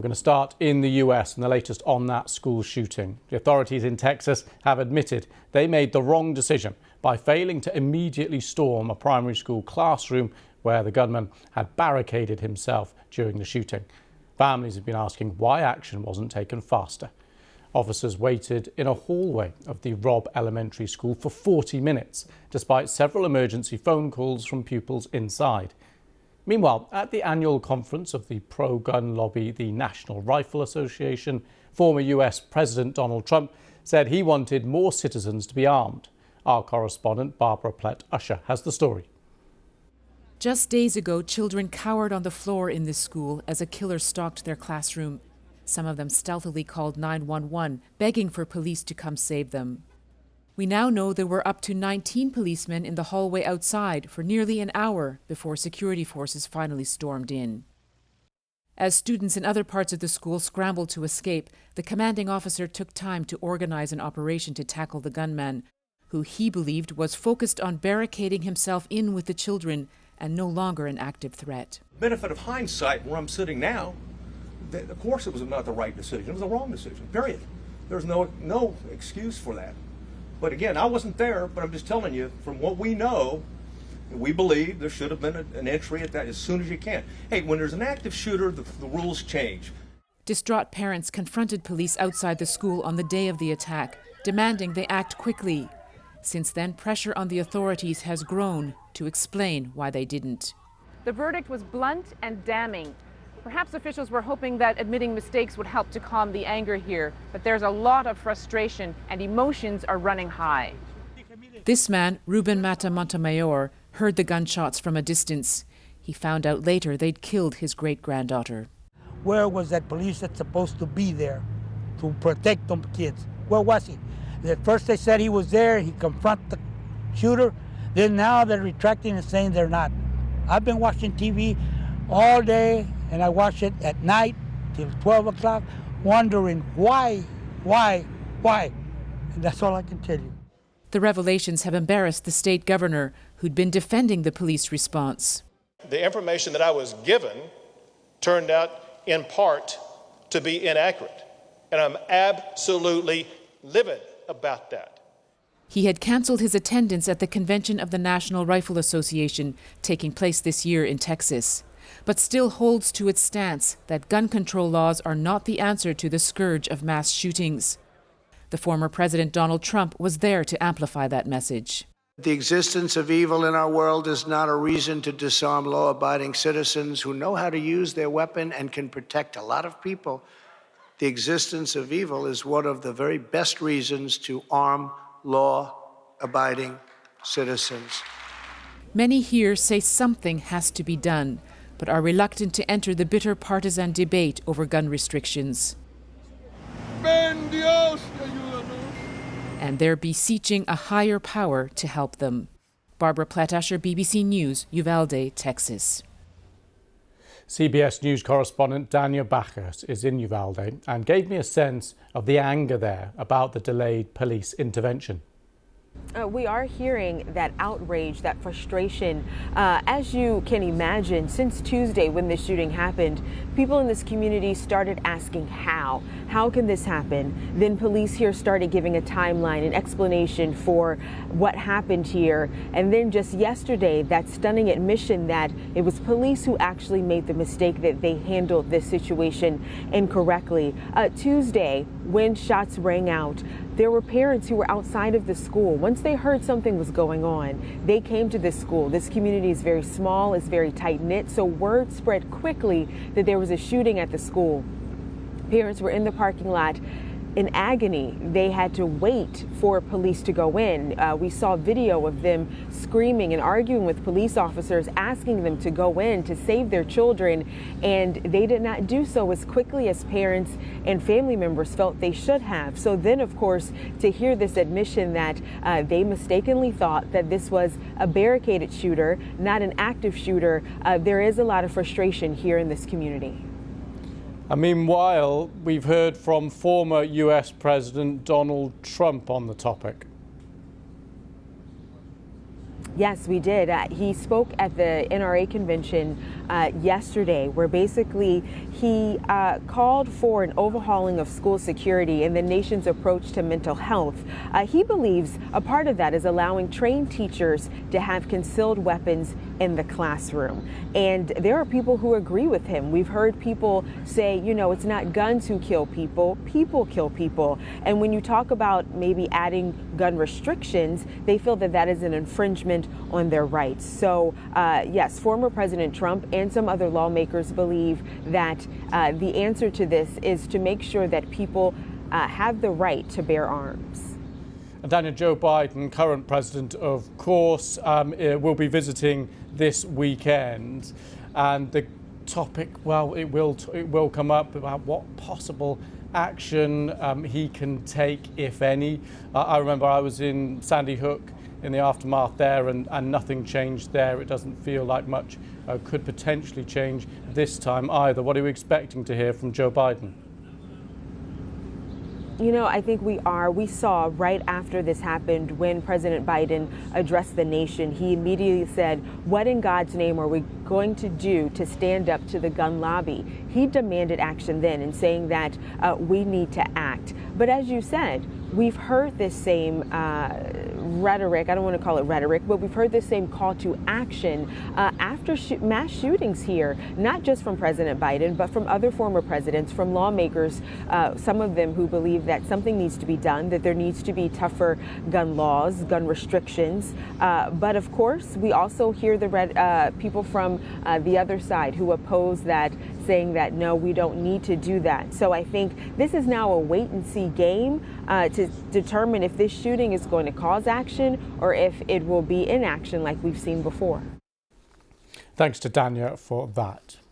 We're going to start in the US and the latest on that school shooting. The authorities in Texas have admitted they made the wrong decision by failing to immediately storm a primary school classroom where the gunman had barricaded himself during the shooting. Families have been asking why action wasn't taken faster. Officers waited in a hallway of the Robb Elementary School for 40 minutes, despite several emergency phone calls from pupils inside. Meanwhile, at the annual conference of the pro-gun lobby, the National Rifle Association, former US President Donald Trump said he wanted more citizens to be armed. Our correspondent Barbara Plett-Usher has the story. Just days ago, children cowered on the floor in this school as a killer stalked their classroom. Some of them stealthily called 911, begging for police to come save them. We now know there were up to 19 policemen in the hallway outside for nearly an hour before security forces finally stormed in. As students in other parts of the school scrambled to escape, the commanding officer took time to organize an operation to tackle the gunman, who he believed was focused on barricading himself in with the children and no longer an active threat. Benefit of hindsight, where I'm sitting now, of course it was not the right decision. It was the wrong decision, period. There's no excuse for that. But again, I wasn't there, but I'm just telling you, from what we know, we believe there should have been an entry at that as soon as you can. Hey, when there's an active shooter, the rules change. Distraught parents confronted police outside the school on the day of the attack, demanding they act quickly. Since then, pressure on the authorities has grown to explain why they didn't. The verdict was blunt and damning. Perhaps officials were hoping that admitting mistakes would help to calm the anger here, but there's a lot of frustration and emotions are running high. This man, Ruben Mata Montemayor, heard the gunshots from a distance. He found out later they'd killed his great-granddaughter. Where was that police that's supposed to be there to protect them kids? Where was he? At first they said he was there, he confronted the shooter, then now they're retracting and saying they're not. I've been watching TV all day, and I watch it at night till 12 o'clock, wondering why? And that's all I can tell you. The revelations have embarrassed the state governor, who'd been defending the police response. The information that I was given turned out, in part, to be inaccurate, and I'm absolutely livid about that. He had canceled his attendance at the convention of the National Rifle Association, taking place this year in Texas, but still holds to its stance that gun control laws are not the answer to the scourge of mass shootings. The former President Donald Trump was there to amplify that message. The existence of evil in our world is not a reason to disarm law-abiding citizens who know how to use their weapon and can protect a lot of people. The existence of evil is one of the very best reasons to arm law-abiding citizens. Many here say something has to be done, but are reluctant to enter the bitter partisan debate over gun restrictions. And they're beseeching a higher power to help them. Barbara Plett-Usher, BBC News, Uvalde, Texas. CBS News correspondent Dania Bacchus is in Uvalde and gave me a sense of the anger there about the delayed police intervention. We are hearing that outrage, that frustration. As you can imagine, since Tuesday when this shooting happened, people in this community started asking how. How can this happen? Then police here started giving a timeline, an explanation for what happened here. And then just yesterday, that stunning admission that it was police who actually made the mistake, that they handled this situation incorrectly. Tuesday, when shots rang out, there were parents who were outside of the school. Once they heard something was going on, they came to this school. This community is very small, it's very tight-knit, so word spread quickly that there was a shooting at the school. Parents were in the parking lot in agony. They had to wait for police to go in. We saw video of them screaming and arguing with police officers, asking them to go in to save their children, and they did not do so as quickly as parents and family members felt they should have. So then, of course, to hear this admission that they mistakenly thought that this was a barricaded shooter, not an active shooter, there is a lot of frustration here in this community. And meanwhile, we've heard from former US President Donald Trump on the topic. Yes, we did. He spoke at the NRA convention yesterday, where basically he called for an overhauling of school security and the nation's approach to mental health. He believes a part of that is allowing trained teachers to have concealed weapons in the classroom. And there are people who agree with him. We've heard people say, you know, it's not guns who kill people, people kill people. And when you talk about maybe adding gun restrictions, they feel that that is an infringement on their rights. So yes, former President Trump and some other lawmakers believe that the answer to this is to make sure that people have the right to bear arms. And Daniel, Joe Biden, current president, of course, will be visiting this weekend. And the topic, well, it will come up about what possible action he can take, if any. I remember I was in Sandy Hook in the aftermath there, and nothing changed there. It doesn't feel like much could potentially change this time either. What are you expecting to hear from Joe Biden? You know, I think we saw right after this happened, when President Biden addressed the nation, he immediately said, what in God's name are we going to do to stand up to the gun lobby? He demanded action then, in saying that we need to act. But as you said, we've heard this same rhetoric, I don't want to call it rhetoric, but we've heard this same call to action after mass shootings here, not just from President Biden, but from other former presidents, from lawmakers, some of them who believe that something needs to be done, that there needs to be tougher gun laws, gun restrictions. But of course, we also hear the people from the other side who oppose that, saying that, no, we don't need to do that. So I think this is now a wait and see game to determine if this shooting is going to cause action or if it will be inaction like we've seen before. Thanks to Dania for that.